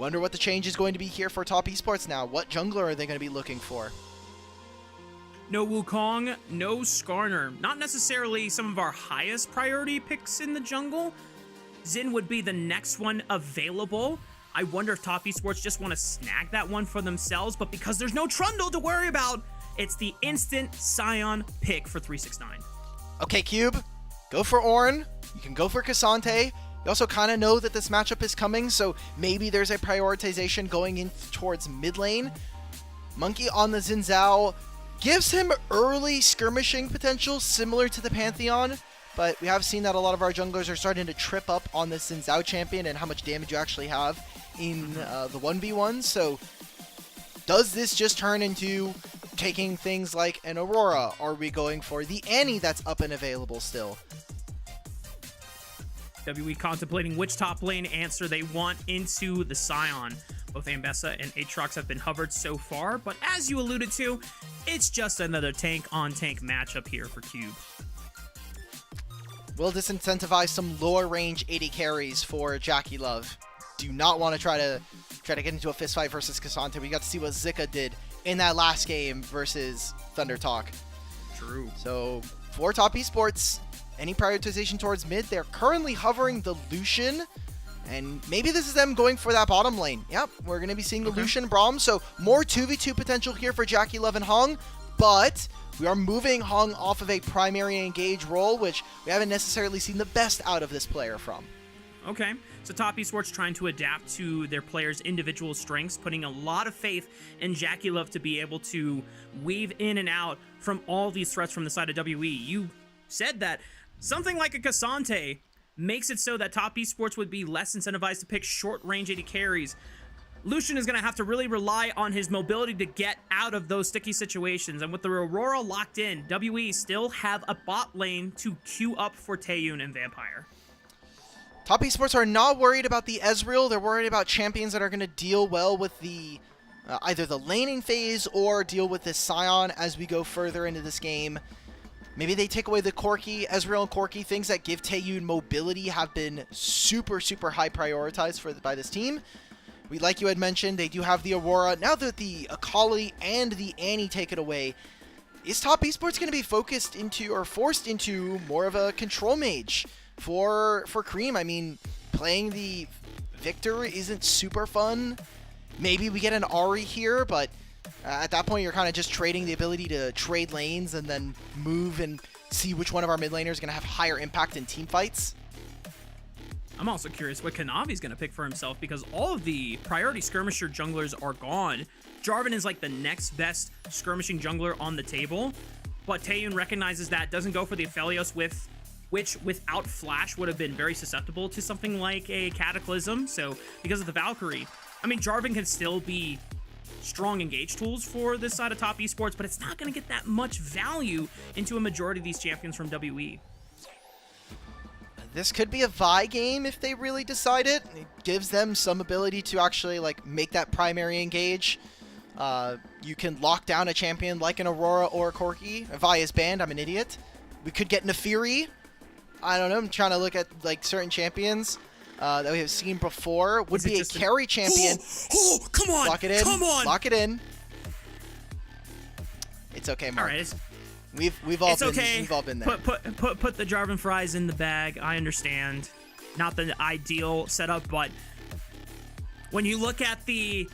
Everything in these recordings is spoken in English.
Wonder what the change is going to be here for top esports now. What jungler are they going to be looking for? No Wukong, no Skarner. Not necessarily some of our highest priority picks in the jungle. Xin would be the next one available. I wonder if top esports just want to snag that one for themselves, but because there's no Trundle to worry about, it's the instant Sion pick for 369. Okay, Cube, go for Ornn. You can go for Cassante. You also kind of know that this matchup is coming, so maybe there's a prioritization going in towards mid lane. Monki on the Xin Zhao gives him early skirmishing potential similar to the Pantheon, but we have seen that a lot of our junglers are starting to trip up on the Xin Zhao champion and how much damage you actually have in the 1v1. So does this just turn into taking things like an Aurora? Are we going for the Annie that's up and available still? WE contemplating which top lane answer they want into the Sion. Both Ambessa and Aatrox have been hovered so far, but as you alluded to, it's just another tank-on-tank matchup here for Cube. Will disincentivize some lower range AD carries for JackeyLove. Do not want to try to get into a fist fight versus Cassante. We got to see what Zika did in that last game versus Thunder Talk. True. So for top esports, any prioritization towards mid? They're currently hovering the Lucian. And maybe this is them going for that bottom lane. Yep, we're going to be seeing the Lucian Braum. So more 2v2 potential here for JackeyLove and Hong. But we are moving Hong off of a primary engage role, which we haven't necessarily seen the best out of this player from. Okay, so top esports trying to adapt to their players' individual strengths, putting a lot of faith in JackeyLove to be able to weave in and out from all these threats from the side of WE. You said that something like a Cassante makes it so that top esports would be less incentivized to pick short-range AD carries. Lucian is going to have to really rely on his mobility to get out of those sticky situations, and with the Aurora locked in, WE still have a bot lane to queue up for Taeyoon and Vampire. Top esports are not worried about the Ezreal. They're worried about champions that are going to deal well with the either the laning phase or deal with this Sion as we go further into this game. Maybe they take away the Corki, Ezreal and Corki, things that give Taeyoon mobility have been super, super high prioritized by this team. Like you had mentioned, they do have the Aurora. Now that the Akali and the Annie take it away, is top esports going to be focused into or forced into more of a control mage for Creme? I mean, playing the Victor isn't super fun. Maybe we get an Ahri here, but at that point, you're kind of just trading the ability to trade lanes and then move and see which one of our mid laners is going to have higher impact in team fights. I'm also curious what Kanavi's going to pick for himself, because all of the priority skirmisher junglers are gone. Jarvan is like the next best skirmishing jungler on the table, but Taeyoon recognizes that, doesn't go for the Aphelios, which without Flash would have been very susceptible to something like a Cataclysm. So because of the Valkyrie, I mean, Jarvan can still be strong engage tools for this side of top esports, but it's not going to get that much value into a majority of these champions from WE. This could be a Vi game if they really decide it. It gives them some ability to actually like make that primary engage. You can lock down a champion like an Aurora or a Corki. Vi is banned, I'm an idiot. We could get Nefiri. I don't know, I'm trying to look at like certain champions that we have seen before. Would be a carry champion. Oh, come on! Lock it in. Come on! Lock it in. It's okay, Mark. All right, we've all been there. Put the Jarvan fries in the bag. I understand. Not the ideal setup, but when you look at the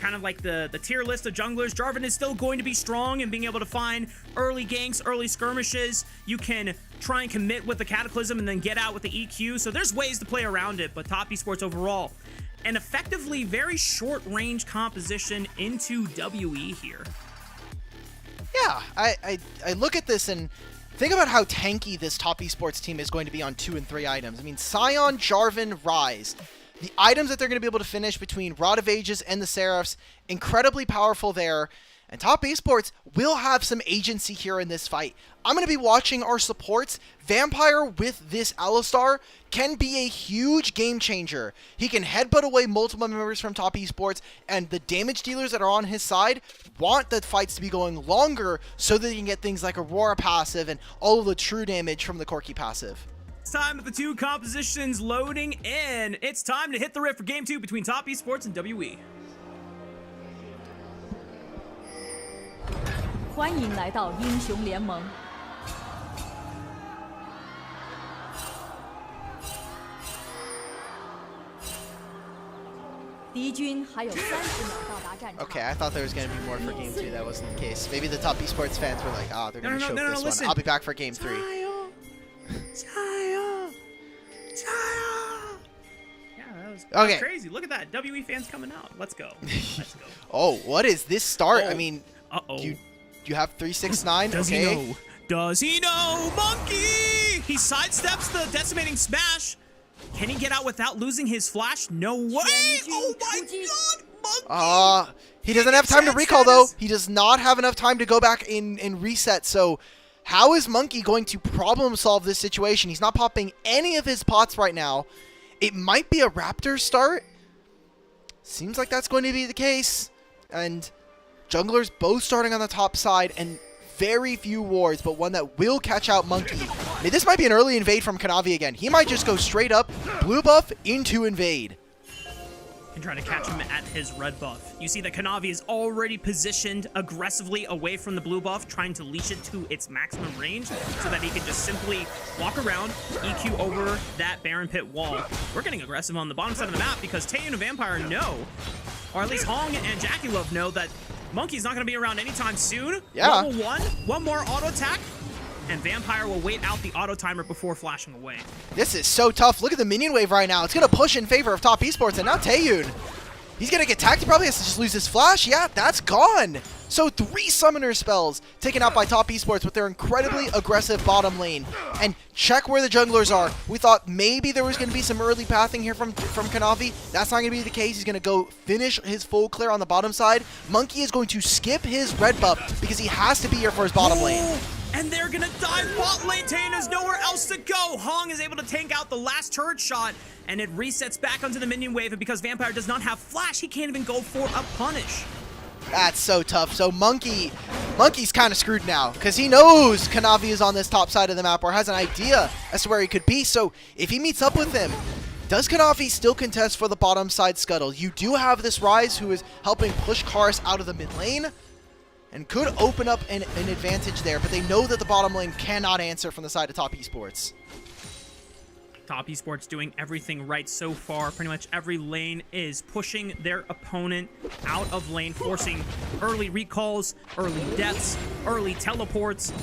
kind of like the tier list of junglers, Jarvan is still going to be strong in being able to find early ganks, early skirmishes. You can try and commit with the Cataclysm and then get out with the EQ. So there's ways to play around it, but top esports overall, an effectively very short range composition into WE here. Yeah, I look at this and think about how tanky this top esports team is going to be on 2 and 3 items. I mean, Sion, Jarvan, Ryze. The items that they're going to be able to finish between Rod of Ages and the Seraphs, incredibly powerful there. And top esports will have some agency here in this fight. I'm going to be watching our supports. Vampire with this Alistar can be a huge game changer. He can headbutt away multiple members from top esports, and the damage dealers that are on his side want the fights to be going longer so that they can get things like Aurora passive and all of the true damage from the Corki passive. It's time with the two compositions loading in. It's time to hit the rip for game 2 between Top Esports and WE. 欢迎来到英雄联盟。敌军还有30秒到达战场。 Okay, I thought there was going to be more for game 2. That wasn't the case. Maybe the Top Esports fans were like, they're going to choke this listen. one. I'll be back for game 3. Taeyoon. Yeah, that was Okay. crazy. Look at that. WE fans coming out. Let's go. Let's go. Oh, what is this start? Oh. I mean, Uh-oh. you have 369. Does okay. he know? Does he know? Monki! He sidesteps the decimating smash. Can he get out without losing his flash? No way! Oh my god, Monki! He doesn't have time to recall, though. He does not have enough time to go back and reset. So how is Monki going to problem solve this situation? He's not popping any of his pots right now. It might be a Raptor start. Seems like that's going to be the case. And junglers both starting on the top side and very few wards, but one that will catch out Monki. I mean, this might be an early invade from Kanavi again. He might just go straight up, blue buff into invade. And try to catch him at his red buff. You see that Kanavi is already positioned aggressively away from the blue buff, trying to leash it to its maximum range so that he can just simply walk around, EQ over that Baron Pit wall. We're getting aggressive on the bottom side of the map because Taeyoon and Vampire know, or at least Hong and JackeyLove know, that Monki's not going to be around anytime soon. Yeah. Level 1 more auto attack, and Vampire will wait out the auto timer before flashing away. This is so tough. Look at the minion wave right now. It's going to push in favor of Top Esports, and now Taeyoon. He's going to get tagged. He probably has to just lose his flash. Yeah, that's gone. So 3 summoner spells taken out by Top Esports with their incredibly aggressive bottom lane. And check where the junglers are. We thought maybe there was going to be some early pathing here from Kanavi. That's not going to be the case. He's going to go finish his full clear on the bottom side. Monki is going to skip his red buff because he has to be here for his bottom lane. And they're gonna dive bot lane. Taeyoon has nowhere else to go. Hong is able to tank out the last turret shot, and it resets back onto the minion wave. And because Vampire does not have flash, he can't even go for a punish. That's so tough. So Monkey's kind of screwed now because he knows Kanavi is on this top side of the map or has an idea as to where he could be. So if he meets up with him, does Kanavi still contest for the bottom side scuttle? You do have this Ryze who is helping push Karis out of the mid lane and could open up an advantage there, but they know that the bottom lane cannot answer from the side of Top Esports. Top Esports doing everything right so far. Pretty much every lane is pushing their opponent out of lane, forcing early recalls, early deaths, early teleports.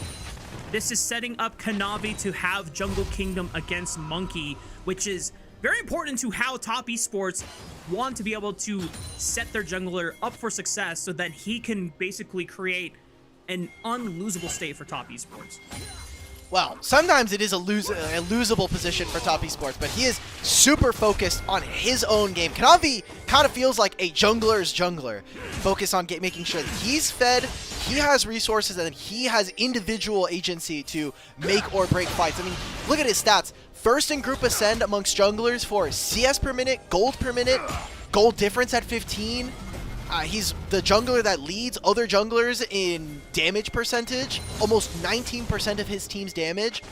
This is setting up Kanavi to have Jungle Kingdom against Monki, which is very important to how Top Esports want to be able to set their jungler up for success so that he can basically create an unlosable state for Top Esports. Well, sometimes it is a losable position for Top Esports, but he is super focused on his own game. Kanavi kind of feels like a jungler's jungler, focused on making sure that he's fed, he has resources, and he has individual agency to make or break fights. I mean, look at his stats. First in group ascend amongst junglers for CS per minute, gold per minute, gold difference at 15. He's the jungler that leads other junglers in damage percentage, almost 19% of his team's damage.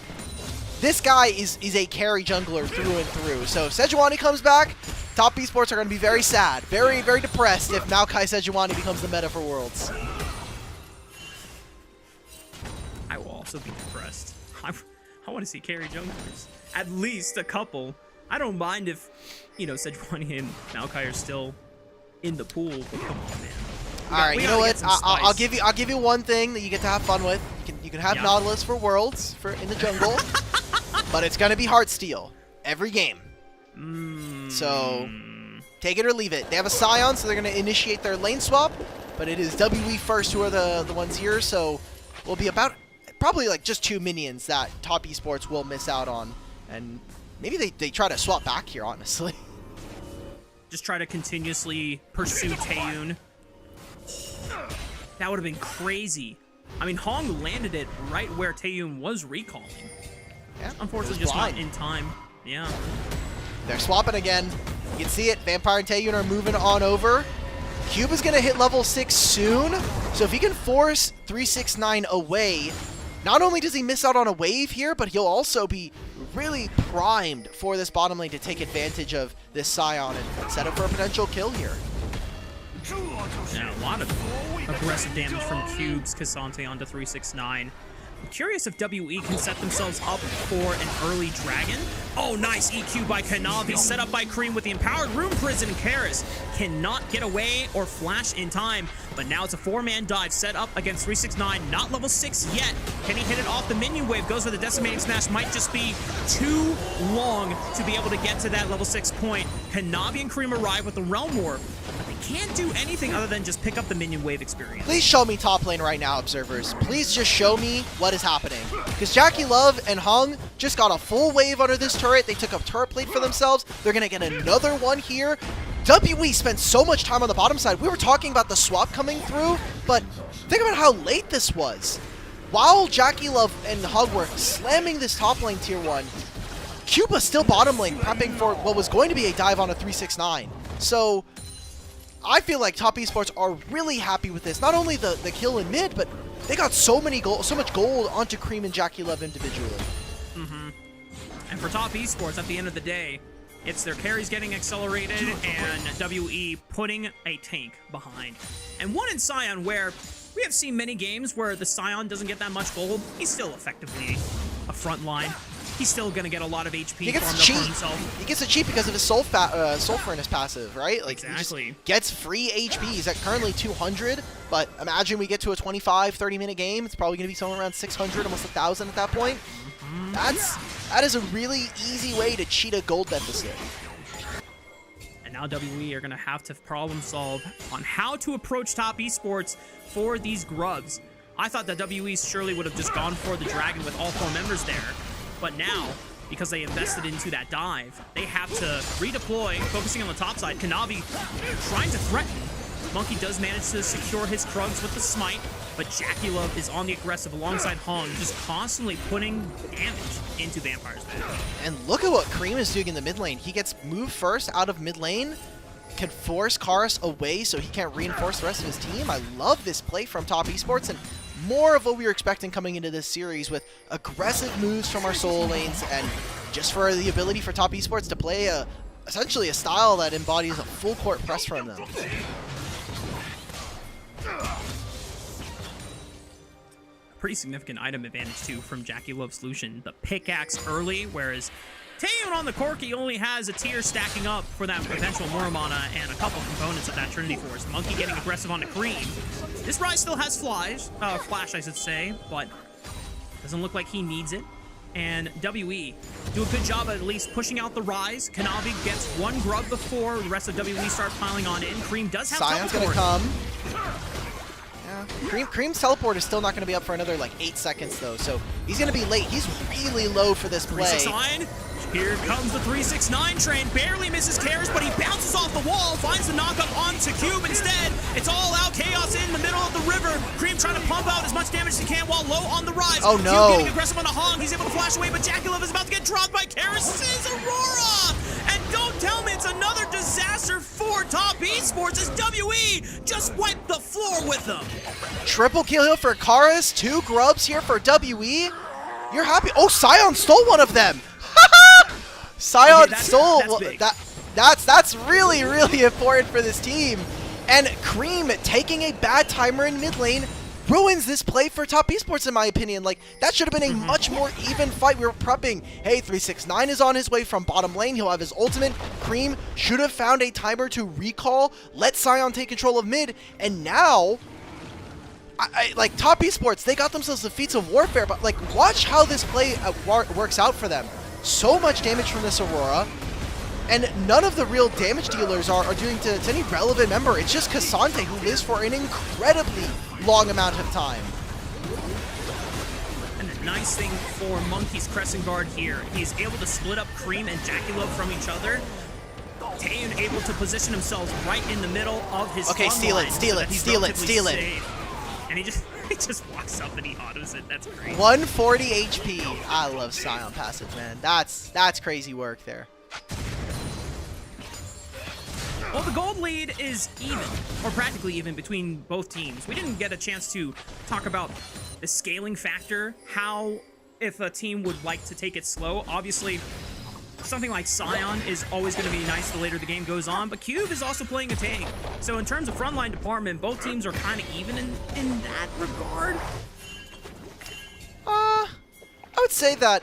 This guy is a carry jungler through and through. So if Sejuani comes back, Top Esports are going to be very sad, very, very depressed if Maokai Sejuani becomes the meta for Worlds. I will also be depressed. I want to see carry junglers. At least a couple. I don't mind if, you know, Sejuani and Maokai are still in the pool, but come on, man. All right, you know what? I'll give you one thing that you get to have fun with. You can have Nautilus for Worlds in the jungle, but it's gonna be Heartsteel every game. So take it or leave it. They have a Scion, so they're gonna initiate their lane swap, but it is WE first who are the ones here. So we'll be about probably like just 2 minions that Top Esports will miss out on, and maybe they try to swap back here, honestly. Just try to continuously pursue Taeyoon. That would have been crazy. I mean, Hong landed it right where Taeyoon was recalling. Yeah, unfortunately, just not in time. Yeah. They're swapping again. You can see it. Vampire and Taeyoon are moving on over. Cube is going to hit level 6 soon. So if he can force 369 away, not only does he miss out on a wave here, but he'll also be really primed for this bottom lane to take advantage of this Scion and set up for a potential kill here. Yeah, a lot of aggressive damage from Cubes, Cassante onto 369. I'm curious if WE can set themselves up for an early dragon. Oh, nice EQ by Kanavi, set up by Creme with the Empowered Room Prison. Karis cannot get away or flash in time, but now it's a 4-man dive set up against 369, not level 6 yet. Can he hit it off? The minion wave goes for the Decimating Smash, might just be too long to be able to get to that level 6 point. Kanavi and Creme arrive with the Realm Warp, but they can't do anything other than just pick up the minion wave experience. Please show me top lane right now, observers. Please just show me what is happening. Because JackeyLove and Hung just got a full wave under this turret. They took up turret plate for themselves. They're going to get another one here. WE spent so much time on the bottom side. We were talking about the swap coming through, but think about how late this was. While JackeyLove and Hung were slamming this top lane tier 1, Cuba still bottom lane prepping for what was going to be a dive on a 369. So I feel like Top Esports are really happy with this. Not only the kill in mid, but they got so much gold onto Creme and JackeyLove individually. And for Top Esports, at the end of the day, it's their carries getting accelerated and WE putting a tank behind. And one in Scion where we have seen many games where the Scion doesn't get that much gold. He's still effectively a front line. He's still going to get a lot of HP. He gets cheap. He gets it cheap because of his soul furnace passive, right? Like, exactly. He just gets free HP. He's at currently 200, but imagine we get to a 25, 30-minute game. It's probably going to be somewhere around 600, almost 1,000 at that point. That is a really easy way to cheat a gold deficit. And now WE are going to have to problem solve on how to approach Top Esports for these grubs. I thought that WE surely would have just gone for the dragon with all 4 members there. But now, because they invested into that dive, they have to redeploy, focusing on the top side. Kanavi trying to threaten. Monki does manage to secure his Krugs with the smite, but JackeyLove is on the aggressive alongside Hung, just constantly putting damage into Vampire's bed. And look at what Creme is doing in the mid lane. He gets moved first out of mid lane, can force Karis away so he can't reinforce the rest of his team. I love this play from Top Esports, and more of what we were expecting coming into this series with aggressive moves from our solo lanes and just for the ability for Top Esports to play essentially a style that embodies a full court press from them. Pretty significant item advantage too from JackeyLove's solution. The pickaxe early, whereas Taeyoon on the Corki only has a tier stacking up for that potential Muramana and a couple components of that Trinity Force. Monki getting aggressive onto Creme. This Rise still has flash I should say, but doesn't look like he needs it. And WE do a good job at least pushing out the Rise. Kanavi gets 1 grub before the rest of WE start piling on in. Creme does have Scion's gonna come. Yeah. Creme's teleport is still not going to be up for another like 8 seconds though, so he's going to be late. He's really low for this play. 369. Here comes the 369 train. Barely misses Karis, but he bounces off the wall, finds the knockup onto Cube instead. It's all out chaos in the middle of the river. Creme trying to pump out as much damage as he can while low on the Rise. Oh no. Cube getting aggressive on the Hong. He's able to flash away, but JackeyLove is about to get dropped by Karis' Aurora. And don't tell me it's another disaster for Top Esports as WE just wiped the floor with them. Triple kill here for Karis. 2 grubs here for WE. You're happy. Oh, Scion stole one of them. Scion stole. That's really, really important for this team. And Creme taking a bad timer in mid lane ruins this play for Top Esports, in my opinion. Like, that should have been a much more even fight. We were prepping. Hey, 369 is on his way from bottom lane. He'll have his ultimate. Creme should have found a timer to recall, let Scion take control of mid, and now like Top Esports, they got themselves the feats of warfare, but like, watch how this play works out for them. So much damage from this Aurora, and none of the real damage dealers are doing to any relevant member. It's just Cassante, who lives for an incredibly long amount of time. And the nice thing for Monki's Crescent Guard here, he's able to split up Creme and JackeyLove from each other. Taeyoon able to position himself right in the middle of his steal it. And he just walks up and he autos it. That's great. 140 HP. I love Scion passive, man. That's crazy work there. Well, the gold lead is even, or practically even, between both teams. We didn't get a chance to talk about the scaling factor, how if a team would like to take it slow. Obviously, something like Scion is always going to be nice the later the game goes on, but Cube is also playing a tank. So in terms of frontline department, both teams are kind of even in that regard. I would say that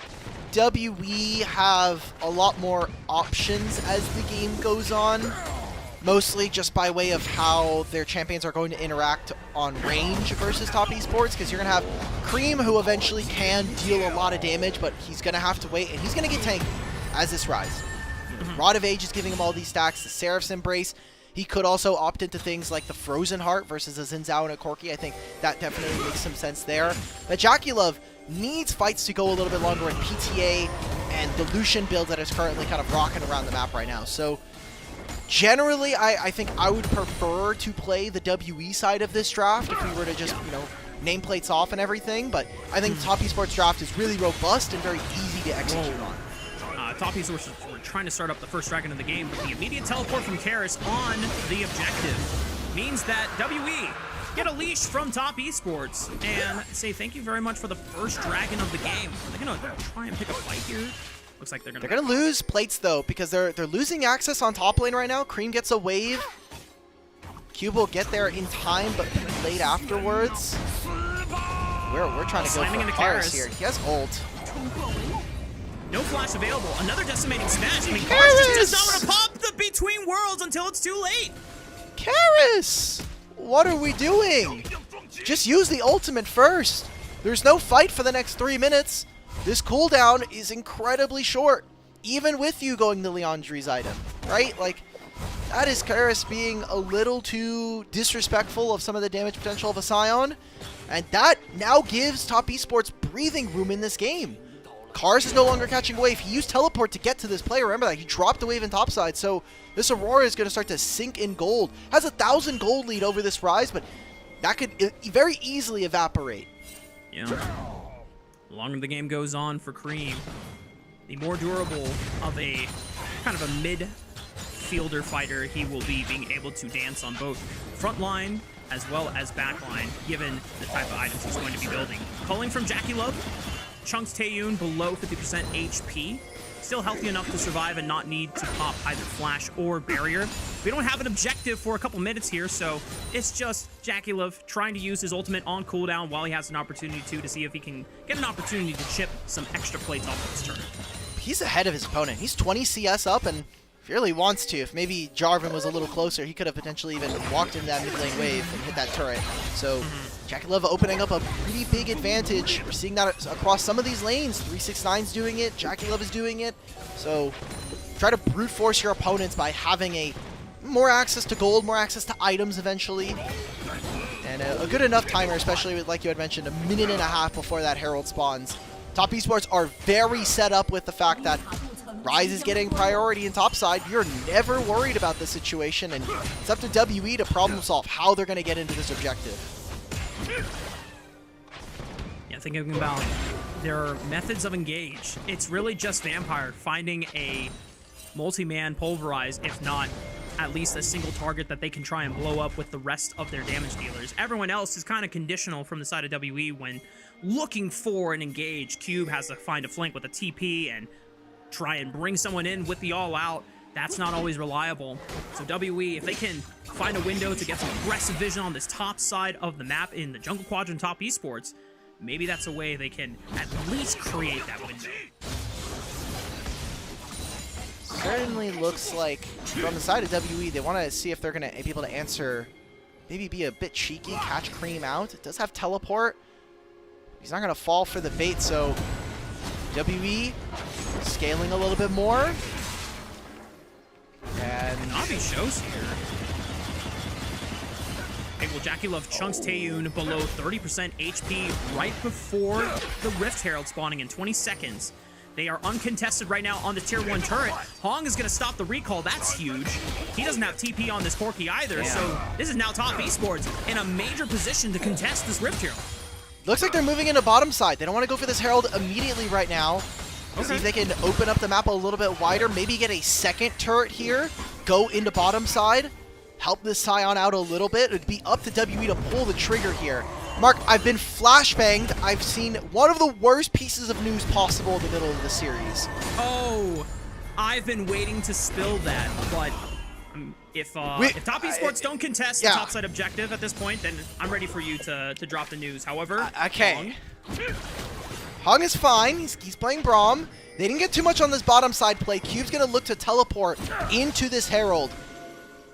WE have a lot more options as the game goes on, mostly just by way of how their champions are going to interact on range versus top esports, because you're going to have Creme, who eventually can deal a lot of damage, but he's going to have to wait, and he's going to get tanked as this Rise. Rod of Age is giving him all these stacks, the Seraph's Embrace. He could also opt into things like the Frozen Heart versus a Xin Zhao and a Corki. I think that definitely makes some sense there. But JackeyLove needs fights to go a little bit longer in PTA and the Lucian build that is currently kind of rocking around the map right now. So generally, I think I would prefer to play the WE side of this draft if we were to just, you know, nameplates off and everything. But I think the Top Esports draft is really robust and very easy to execute on. Top Esports were trying to start up the first dragon of the game, but the immediate teleport from Karis on the objective means that WE get a leash from Top Esports and say thank you very much for the first dragon of the game. Are they going to try and pick a fight here? Looks like they're going to lose plates, though, because they're losing access on top lane right now. Creme gets a wave. Cube will get there in time, but late afterwards. We're trying to go for Karis here. He has ult. No flash available. Another decimating smash. I mean, Karis just does not want to pop the Between Worlds until it's too late. Karis! What are we doing? Just use the ultimate first. There's no fight for the next 3 minutes. This cooldown is incredibly short, even with you going the Leandri's item, right? Like, that is Karis being a little too disrespectful of some of the damage potential of a Scion, and that now gives Top Esports breathing room in this game. Karis is no longer catching a wave. He used teleport to get to this player. Remember that. He dropped the wave in topside, so this Aurora is going to start to sink in gold. Has 1,000 gold lead over this Rise, but that could very easily evaporate. Yeah. The longer the game goes on for Creme, the more durable of a kind of a mid-fielder fighter he will be, being able to dance on both front line as well as back line, given the type of items he's going to be building. Calling from JackeyLove. Chunks Taeyoon below 50% HP. Still healthy enough to survive and not need to pop either flash or barrier. We don't have an objective for a couple minutes here, so it's just JackeyLove trying to use his ultimate on cooldown while he has an opportunity to see if he can get an opportunity to chip some extra plates off of his turret. He's ahead of his opponent. He's 20 CS up, and if he really wants to, if maybe Jarvan was a little closer, he could have potentially even walked into that mid lane wave and hit that turret. So JackeyLove opening up a pretty big advantage. We're seeing that across some of these lanes. 369's doing it. JackeyLove is doing it. So try to brute force your opponents by having more access to gold, more access to items eventually. And a good enough timer, especially with, like you had mentioned, 1.5 minutes before that Herald spawns. Top Esports are very set up with the fact that Rise is getting priority in topside. You're never worried about this situation, and it's up to WE to problem solve how they're going to get into this objective. Yeah, thinking about their methods of engage, it's really just Vampire finding a multi-man pulverize, if not at least a single target that they can try and blow up with the rest of their damage dealers. Everyone else is kind of conditional from the side of WE when looking for an engage. Cube has to find a flank with a TP and try and bring someone in with the all-out. That's not always reliable. So WE, if they can find a window to get some aggressive vision on this top side of the map in the jungle quadrant Top Esports, maybe that's a way they can at least create that window. Certainly looks like from the side of WE, they want to see if they're going to be able to answer, maybe be a bit cheeky, catch Creme out. It does have teleport. He's not going to fall for the bait, so WE scaling a little bit more. And Kanavi shows here. Okay, well, JackeyLove chunks Taeyoon below 30% HP right before the Rift Herald spawning in 20 seconds. They are uncontested right now on the tier 1 turret. Hong is going to stop the recall. That's huge. He doesn't have TP on this Corki either, so this is now Top Esports in a major position to contest this Rift Herald. Looks like they're moving into bottom side. They don't want to go for this Herald immediately right now. See if they can open up the map a little bit wider, maybe get a second turret here, go into bottom side, help this Scion out a little bit. It'd be up to WE to pull the trigger here. Mark, I've been flashbanged. I've seen one of the worst pieces of news possible in the middle of the series. Oh, I've been waiting to spill that, but if Top Esports don't contest the topside objective at this point, then I'm ready for you to drop the news. However, okay. Hong is fine. He's playing Braum. They didn't get too much on this bottom side play. Cube's going to look to teleport into this Herald.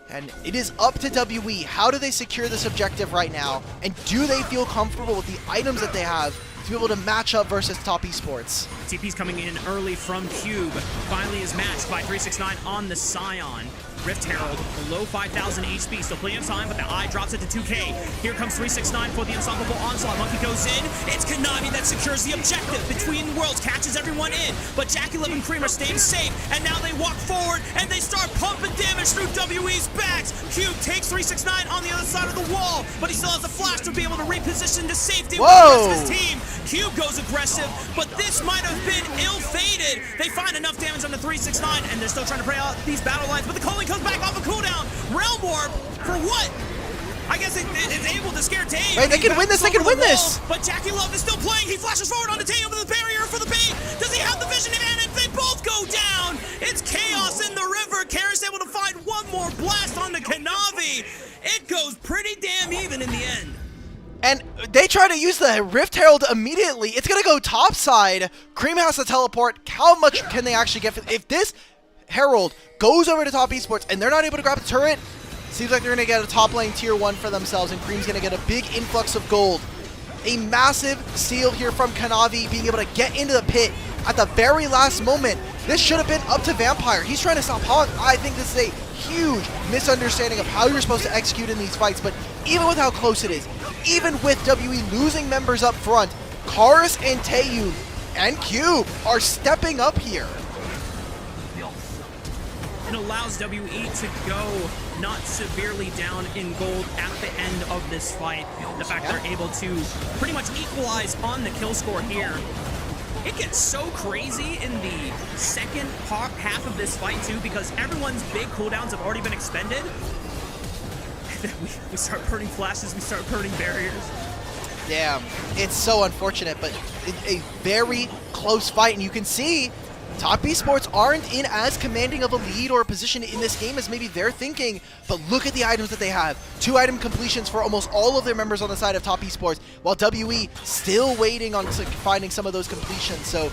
And it is up to WE. How do they secure this objective right now? And do they feel comfortable with the items that they have to be able to match up versus Top Esports? TP's coming in early from Cube. Finally is matched by 369 on the Scion. Rift Herald below 5,000 HP, still plenty of time, but the eye drops it to 2K. Here comes 369 for the unstoppable onslaught. Monki goes in. It's Kanavi that secures the objective. Between worlds, catches everyone in, but JackeyLove and Creme are staying safe, and now they walk forward, and they start pumping damage through WE's backs. Cube takes 369 on the other side of the wall, but he still has a flash to be able to reposition to safety with the rest of his team. Cube goes aggressive, but this might have been ill-fated. They find enough damage on the 369, and they're still trying to play out these battle lines, but the calling comes back off a cooldown. Realm Warp for what? I guess it's able to scare Taeyoon. Right, they can win this, they can win this. But JackeyLove is still playing. He flashes forward onto Taeyoon with the barrier for the bait. Does he have the vision advantage? They both go down. It's chaos in the river. Karis able to find one more blast on the Kanavi. It goes pretty damn even in the end. And they try to use the Rift Herald immediately. It's going to go topside. Creme has to teleport. How much can they actually get? If this Herald goes over to Top Esports and they're not able to grab the turret, seems like they're going to get a top lane tier 1 for themselves, and Creme's going to get a big influx of gold. A massive steal here from Kanavi, being able to get into the pit at the very last moment. This should have been up to Vampire. He's trying to stop Hong. I think this is a huge misunderstanding of how you're supposed to execute in these fights, but even with how close it is, even with WE losing members up front, Karis and Taeyoon and Cube are stepping up here. It allows WE to go not severely down in gold at the end of this fight. The fact they're able to pretty much equalize on the kill score here. It gets so crazy in the second half of this fight too, because everyone's big cooldowns have already been expended. We start burning flashes, we start burning barriers. Damn, it's so unfortunate, but a very close fight, and you can see Top Esports aren't in as commanding of a lead or a position in this game as maybe they're thinking, but look at the items that they have. 2 item completions for almost all of their members on the side of Top Esports, while WE still waiting on finding some of those completions. So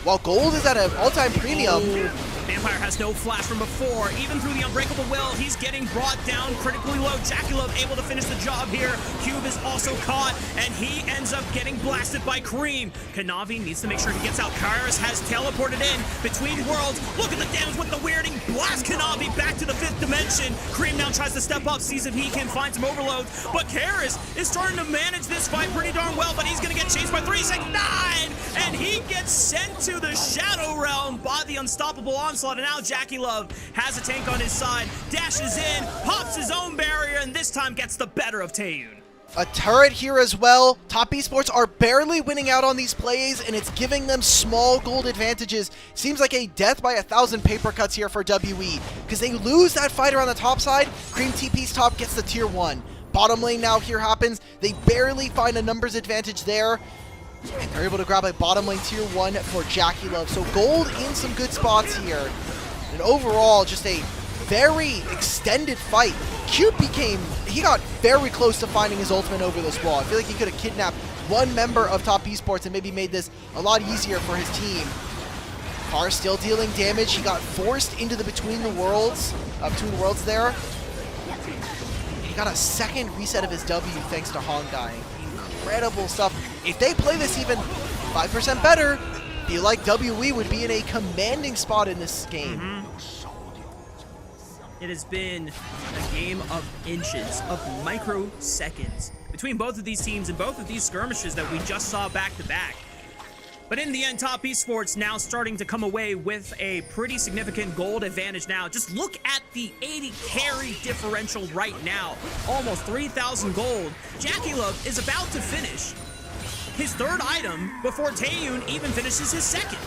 while gold is at an all-time premium, Vampire has no flash from before. Even through the unbreakable will, he's getting brought down critically low. JackeyLove able to finish the job here. Cube is also caught, and he ends up getting blasted by Creme. Kanavi needs to make sure he gets out. Karis has teleported in between worlds. Look at the damage with the weirding. Blast Kanavi back to the 5th dimension. Creme now tries to step up, sees if he can find some overloads, but Karis is starting to manage this fight pretty darn well, but he's going to get chased by 369, and he gets sent to the Shadow Realm by the unstoppable onslaught. And now JackeyLove has a tank on his side, dashes in, pops his own barrier, and this time gets the better of Taeyoon. A turret here as well. Top Esports are barely winning out on these plays, and it's giving them small gold advantages. Seems like a death by 1,000 paper cuts here for WE, because they lose that fighter on the top side. Creme TP's top gets the tier 1. Bottom lane now here happens. They barely find a numbers advantage there, and they're able to grab a bottom lane tier 1 for JackeyLove. So gold in some good spots here. And overall, just a very extended fight. Cube he got very close to finding his ultimate over this wall. I feel like he could have kidnapped one member of Top Esports and maybe made this a lot easier for his team. Karis still dealing damage. He got forced into the between worlds there. He got a second reset of his W thanks to Hong dying. Incredible stuff. If they play this even 5% better, I feel like WE would be in a commanding spot in this game. It has been a game of inches, of microseconds between both of these teams and both of these skirmishes that we just saw back to back. But in the end, Top Esports now starting to come away with a pretty significant gold advantage now. Just look at the 80 carry differential right now. Almost 3,000 gold. JackeyLove is about to finish his 3rd item before Taeyoon even finishes his 2nd.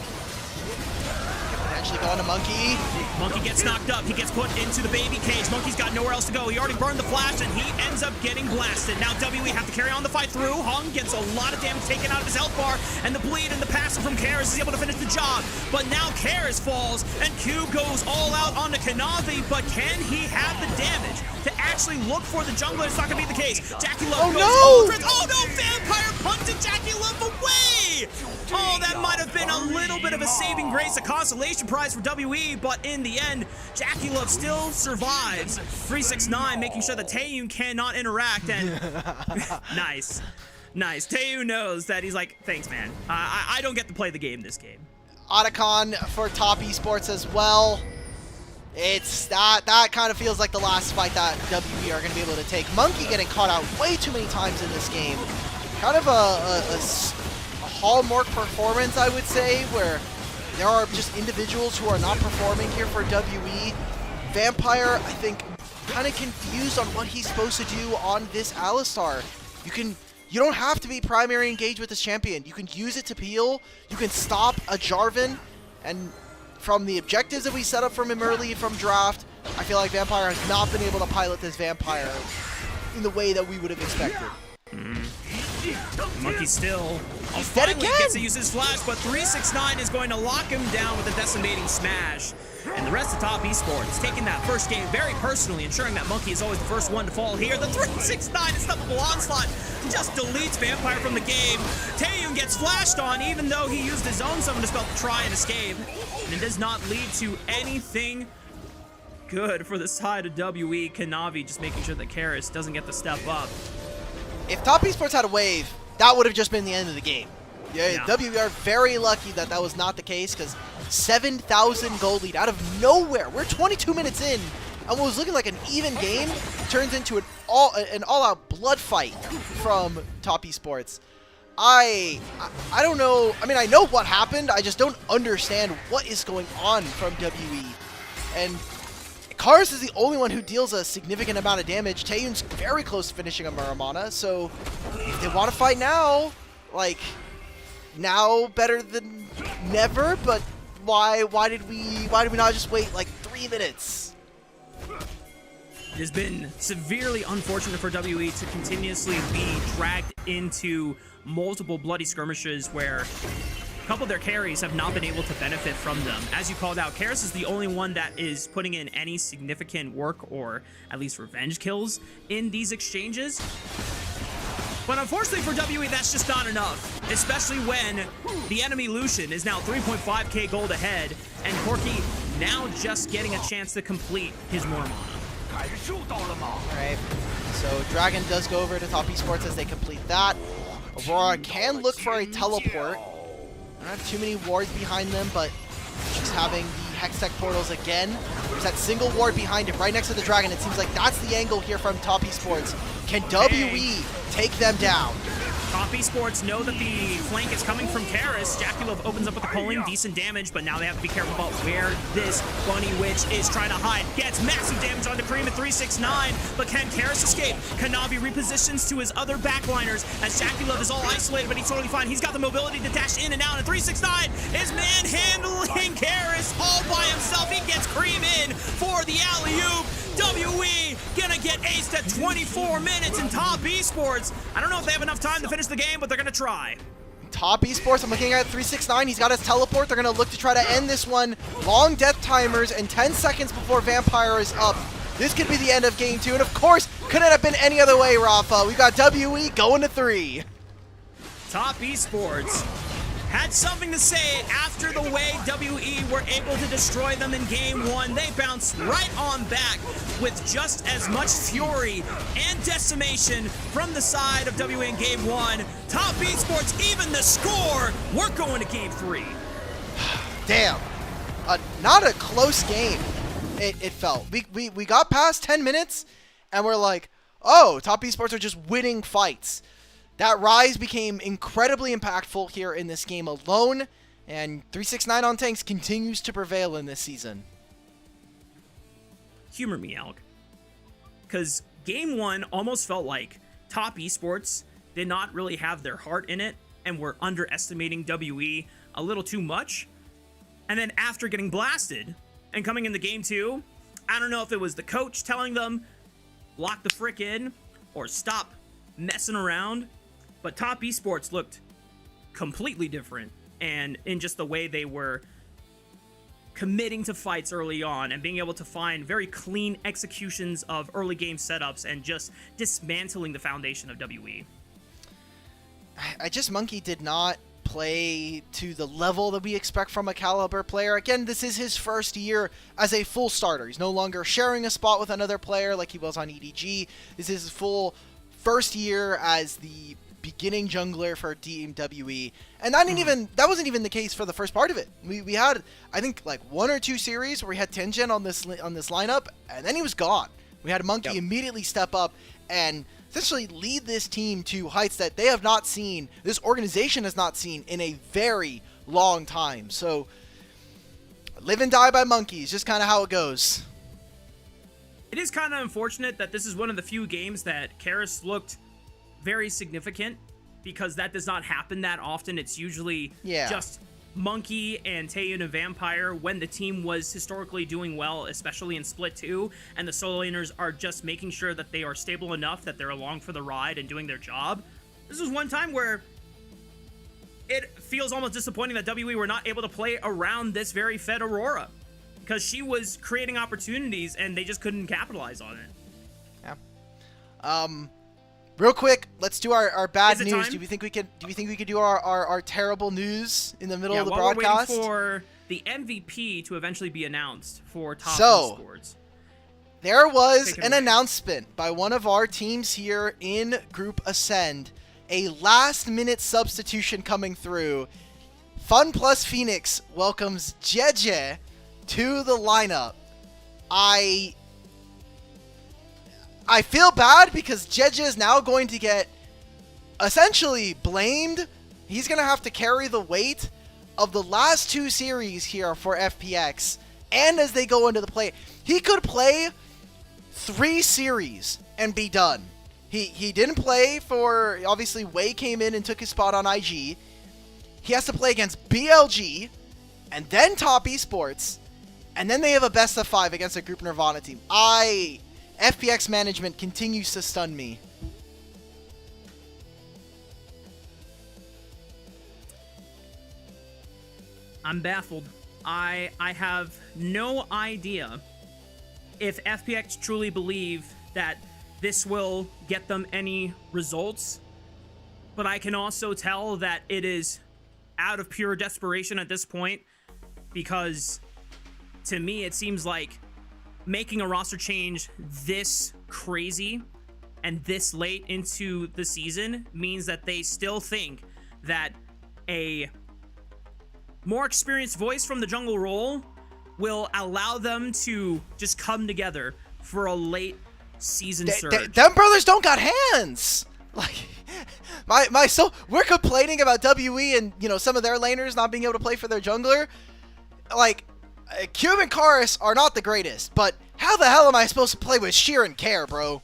Actually going to Monki. Monki gets knocked up. He gets put into the baby cage. Monki's got nowhere else to go. He already burned the flash, and he ends up getting blasted. Now WE have to carry on the fight through. Hung gets a lot of damage taken out of his health bar, and the bleed and the passive from Karis is able to finish the job. But now Karis falls, and Q goes all out onto Kanavi, but can he have the damage to actually look for the jungler? It's not going to be the case. JackeyLove goes over. Oh no, Vampire punted JackeyLove away! Oh, that might have been a little bit of a saving grace, a consolation prize for WE, but in the end, JackeyLove still survives. 369 making sure that Taeyoon cannot interact, and nice. Taeyoon knows that he's like, thanks, man. I don't get to play the game this game. Otacon for top esports as well. It's that kind of feels like the last fight that WE are going to be able to take. Monki getting caught out way too many times in this game. Kind of a hallmark performance, I would say, where there are just individuals who are not performing here for WE. Vampire, I think, kind of confused on what he's supposed to do on this Alistar. You don't have to be primary engaged with this champion. You can use it to peel. You can stop a Jarvan, and from the objectives that we set up from him early from draft, I feel like Vampire has not been able to pilot this Vampire in the way that we would have expected. Monki still finally gets to use his flash, but 369 is going to lock him down with a decimating smash. And the rest of top esports taking that first game very personally, ensuring that Monki is always the first one to fall here. The 369 unstoppable onslaught just deletes Vampire from the game. Taeyoon gets flashed on, even though he used his own summon spell to try and escape. And it does not lead to anything good for the side of WE. Kanavi just making sure that Karis doesn't get the step up. If top esports had a wave, that would have just been the end of the game. Yeah. WE are very lucky that that was not the case, because 7,000 gold lead out of nowhere. We're 22 minutes in, and what was looking like an even game turns into an all-out blood fight from top esports. I don't know. I mean, I know what happened. I just don't understand what is going on from WE. And Karis is the only one who deals a significant amount of damage. Taeyoon's very close to finishing a Muramana, so if they want to fight now, like, now better than never, but why did we not just wait like 3 minutes? It has been severely unfortunate for WE to continuously be dragged into multiple bloody skirmishes where a couple of their carries have not been able to benefit from them. As you called out, Karis is the only one that is putting in any significant work or at least revenge kills in these exchanges. But unfortunately for WE, that's just not enough, especially when the enemy Lucian is now 3.5k gold ahead, and Corki now just getting a chance to complete his Muramana. Alright, so Dragon does go over to top esports as they complete that. Aurora can look for a teleport. Don't have too many wards behind them, but just having the Hextech portals again. There's that single ward behind him right next to the Dragon. It seems like that's the angle here from top esports. Can WE take them down? Top esports know that the flank is coming from Karis. JackeyLove opens up with the pulling, decent damage, but now they have to be careful about where this Bunny Witch is trying to hide. Gets massive damage onto Creme at 369, but can Karis escape? Kanavi repositions to his other backliners as JackeyLove is all isolated, but he's totally fine. He's got the mobility to dash in and out, and 369 is manhandling Karis all by himself. He gets Creme in for the alley-oop. WE gonna get aced at 24 minutes in top esports. I don't know if they have enough time to finish the game, but they're gonna try. Top esports, I'm looking at 369. He's got his teleport. They're gonna look to try to end this one. Long death timers and 10 seconds before Vampire is up. This could be the end of game 2, and of course, couldn't have been any other way, Rafa. We got WE going to 3. Top esports had something to say after the way WE were able to destroy them in game 1. They bounced right on back with just as much fury and decimation from the side of WE in game 1. Top esports, even the score, we're going to game 3. Damn. Not a close game, it felt. We got past 10 minutes, and we're like, oh, top esports are just winning fights. That rise became incredibly impactful here in this game alone, and 369 on tanks continues to prevail in this season. Humor me, Alk. Because game 1 almost felt like top esports did not really have their heart in it and were underestimating WE a little too much. And then after getting blasted and coming into game 2, I don't know if it was the coach telling them, lock the frick in, or stop messing around, but Top Esports looked completely different, and in just the way they were committing to fights early on and being able to find very clean executions of early game setups and just dismantling the foundation of WE. Monki did not play to the level that we expect from a caliber player. Again, this is his first year as a full starter. He's no longer sharing a spot with another player like he was on EDG. This is his full first year as the beginning jungler for Team WE, and that wasn't even the case for the first part of it. We had, I think, like 1 or 2 series where we had Tenjin on this lineup, and then he was gone. We had Monki immediately step up and essentially lead this team to heights that they have not seen, this organization has not seen in a very long time. So live and die by Monki is just kind of how it goes. It is kind of unfortunate that this is one of the few games that Karis looked very significant, because that does not happen that often. It's usually just Monki and Taeyoon and Vampire when the team was historically doing well, especially in Split 2, and the solo laners are just making sure that they are stable enough that they're along for the ride and doing their job. This was one time where it feels almost disappointing that WE were not able to play around this very fed Aurora, because she was creating opportunities and they just couldn't capitalize on it. Yeah. Real quick, let's do our bad news. Time? Do we think we could do our terrible news in the middle of the while broadcast? We're waiting for the MVP to eventually be announced for Top Esports. There was an announcement by one of our teams here in Group Ascend, a last-minute substitution coming through. Fun Plus Phoenix welcomes JeJe to the lineup. I feel bad because JeJe is now going to get essentially blamed. He's going to have to carry the weight of the last 2 series here for FPX. And as they go into the play, he could play 3 series and be done. He didn't play for, obviously, Wei came in and took his spot on IG. He has to play against BLG and then Top Esports. And then they have a best of 5 against a Group Nirvana team. FPX management continues to stun me. I'm baffled. I have no idea if FPX truly believe that this will get them any results, but I can also tell that it is out of pure desperation at this point, because to me it seems like making a roster change this crazy and this late into the season means that they still think that a more experienced voice from the jungle role will allow them to just come together for a late season surge. Them brothers don't got hands. Like, we're complaining about WE and, you know, some of their laners not being able to play for their jungler. Like, Cube and Karis are not the greatest, but how the hell am I supposed to play with Sheer and Care, bro?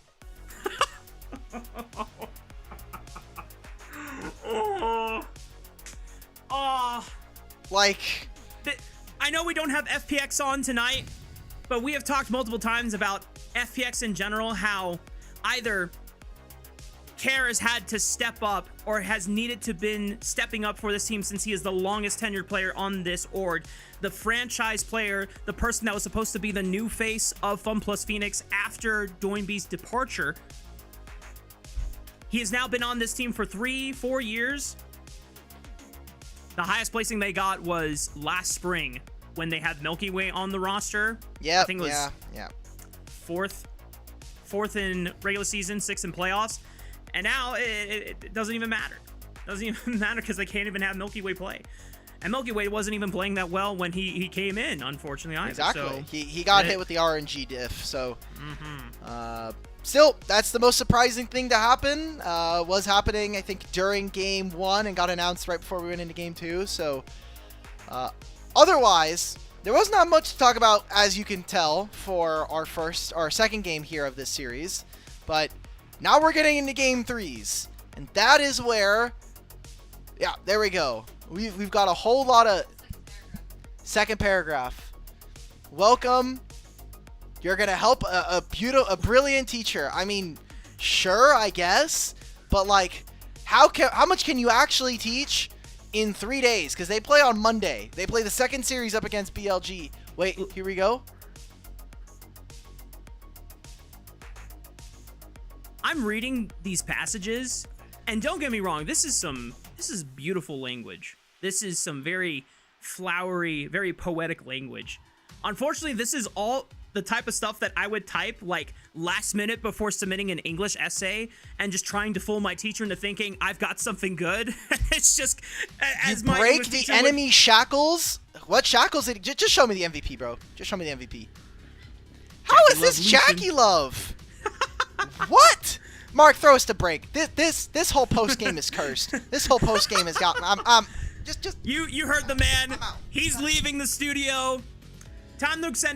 Like, I know we don't have FPX on tonight, but we have talked multiple times about FPX in general, how either Care has had to step up or has needed to been stepping up for this team since he is the longest tenured player on this org, the franchise player, the person that was supposed to be the new face of Fun Plus Phoenix after Doinby's departure. He has now been on this team for 3-4 years. The highest placing they got was last spring when they had Milky Way on the roster. Yeah, I think it was fourth in regular season, 6th in playoffs. And now it doesn't even matter. Doesn't even matter because they can't even have Milky Way play. And Milky Way wasn't even playing that well when he came in, unfortunately, either. Exactly. So, he got hit with the RNG diff. So, still, that's the most surprising thing to happen. Was happening, I think, during Game 1 and got announced right before we went into Game 2. So, otherwise, there was not much to talk about, as you can tell, for our second game here of this series. But now we're getting into Game 3s. And that is where, yeah, there we go. We've got a whole lot of Second paragraph. Welcome. You're gonna help a brilliant teacher. I mean, sure, I guess, but like, how much can you actually teach in 3 days? Because they play on Monday. They play the second series up against BLG. Wait, here we go. I'm reading these passages, and don't get me wrong, this is beautiful language. This is some very flowery, very poetic language. Unfortunately, this is all the type of stuff that I would type like last minute before submitting an English essay and just trying to fool my teacher into thinking I've got something good. It's just as you break the enemy shackles. What shackles did he, just show me the MVP, bro. Just show me the MVP. How is this JackeyLove? What? Mark, throw us to break. This whole post game is cursed. This whole post game has got. Just. You heard the man. He's leaving the studio. Time to send